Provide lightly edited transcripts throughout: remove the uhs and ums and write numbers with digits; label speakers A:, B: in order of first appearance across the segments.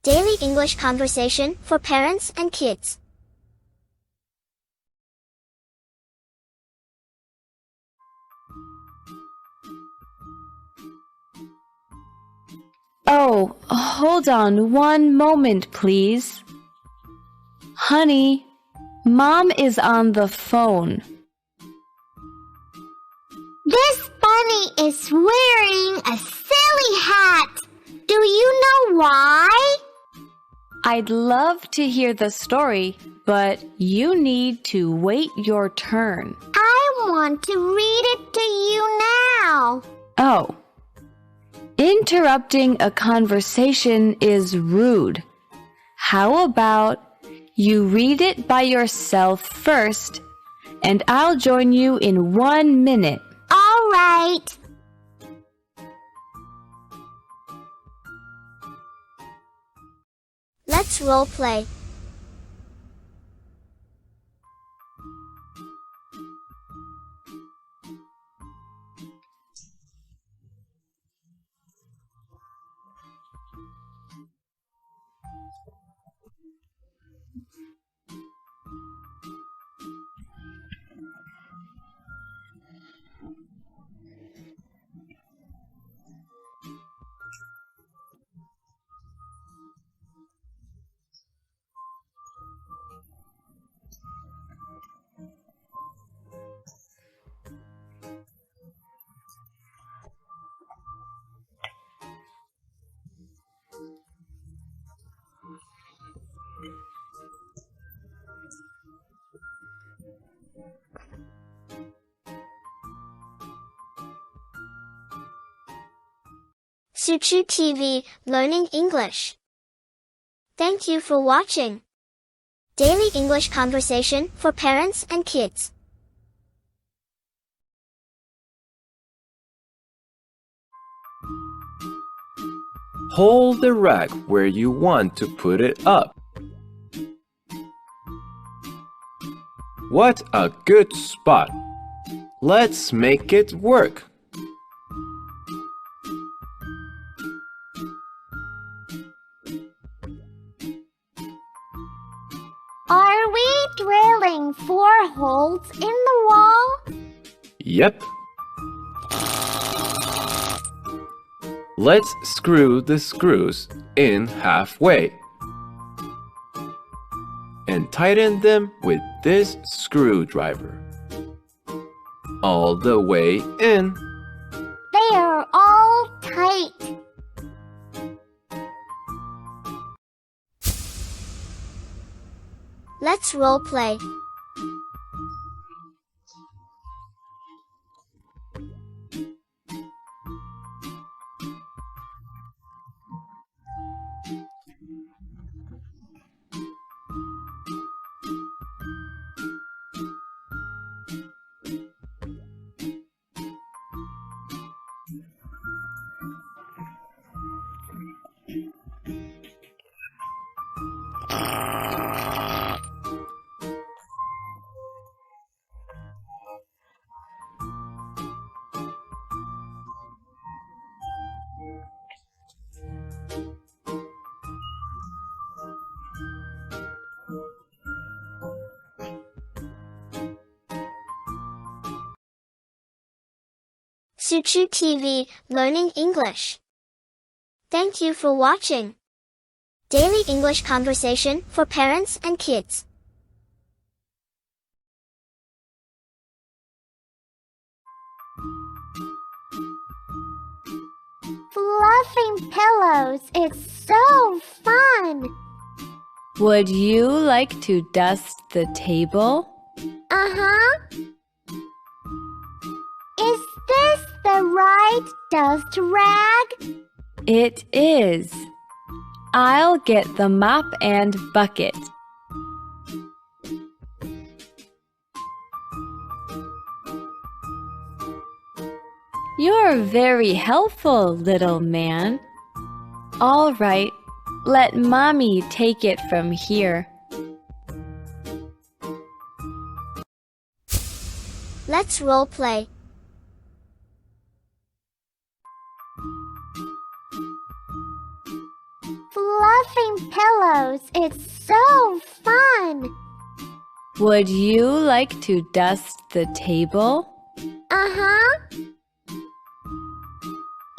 A: Daily English conversation for parents and kids.
B: Oh, hold on one moment, please. Honey, Mom is on the phone.
C: This bunny is wearing a silly hat. Do you know why?
B: I'd love to hear the story, but you need to wait your turn.
C: I want to read it to you now.
B: Oh. Interrupting a conversation is rude. How about you read it by yourself first, and I'll join you in 1 minute.
C: All right.
A: Let's role play. Suchu TV, Learning English. Thank you for watching. Daily English conversation for parents and kids.
D: Hold the rack where you want to put it up. What a good spot! Let's make it work.
C: Are we drilling 4 holes in the wall?
D: Yep. Let's screw the screws in halfway and tighten them with this screwdriver all the way in.
C: They are all tight.
A: Let's role play. Suchu TV, Learning English. Thank you for watching. Daily English conversation for parents and kids.
C: Fluffing pillows is so fun.
B: Would you like to dust the table?
C: Uh-huh. Is this the right dust rag?
B: It is. I'll get the mop and bucket. You're very helpful, little man. All right, let Mommy take it from here.
A: Let's role play.
C: Fluffing Pillows. It's so fun.
B: Would you like to dust the table?
C: Uh-huh.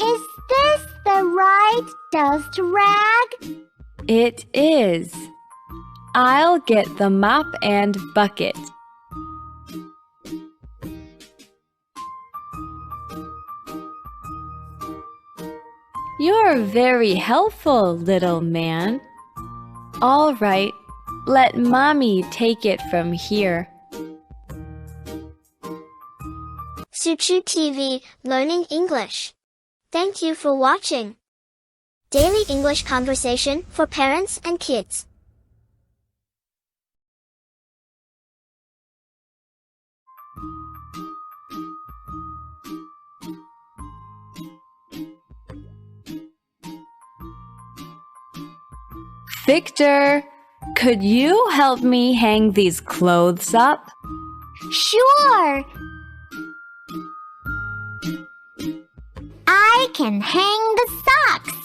C: Is this the right dust rag?
B: It is. I'll get the mop and bucket. You're very helpful, little man. All right, let Mommy take it from here.
A: Suchu TV, Learning English. Thank you for watching. Daily English conversation for parents and kids.
B: Victor, could you help me hang these clothes up?
C: Sure. I can hang the socks.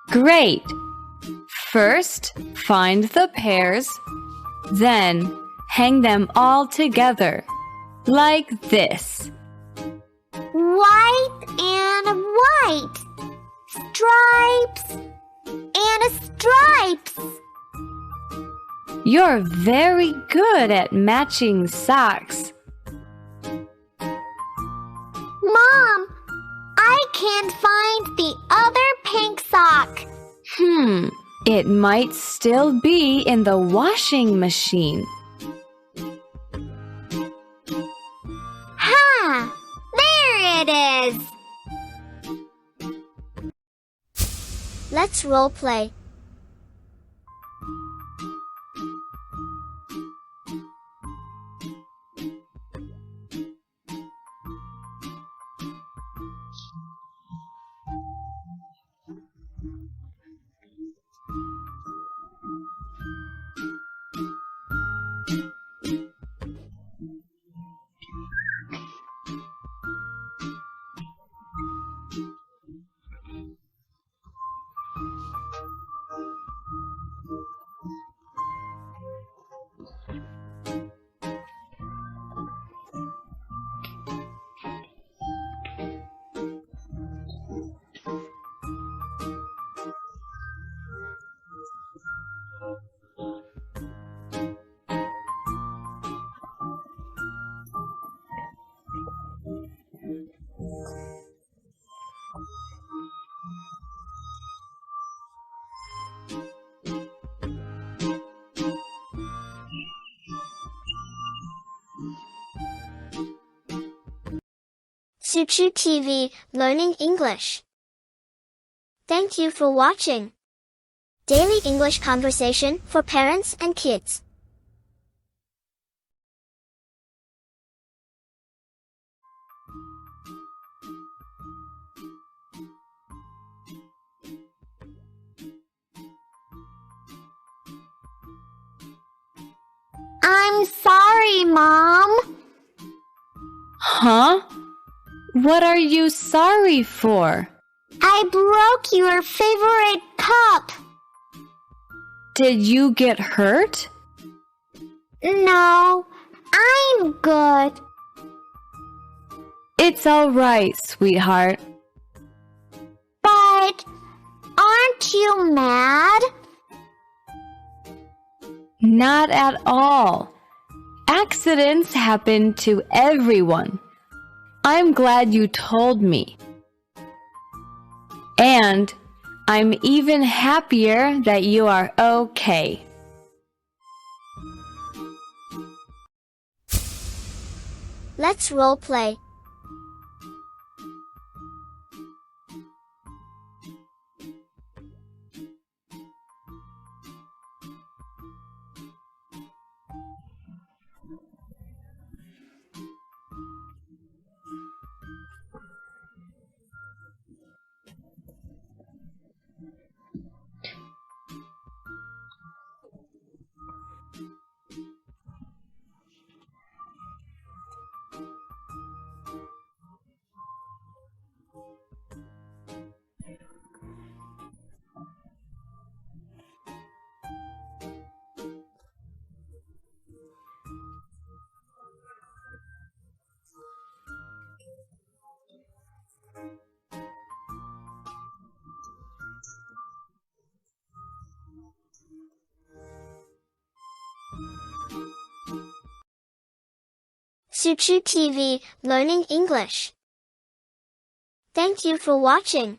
B: Great! First, find the pairs, then hang them all together, like this.
C: White and white. Stripes and stripes.
B: You're very good at matching socks.
C: Mom, I can't find the other pink sock.
B: It might still be in the washing machine.
C: Ha! There it is.
A: Let's role play. Suchu TV, Learning English. Thank you for watching. Daily English conversation for parents and kids.
C: I'm sorry, Mom.
B: Huh? What are you sorry for?
C: I broke your favorite cup.
B: Did you get hurt?
C: No, I'm good.
B: It's all right, sweetheart.
C: But aren't you mad?
B: Not at all. Accidents happen to everyone. I'm glad you told me. And I'm even happier that you are okay.
A: Let's role play. Suchu TV, Learning English. Thank you for watching.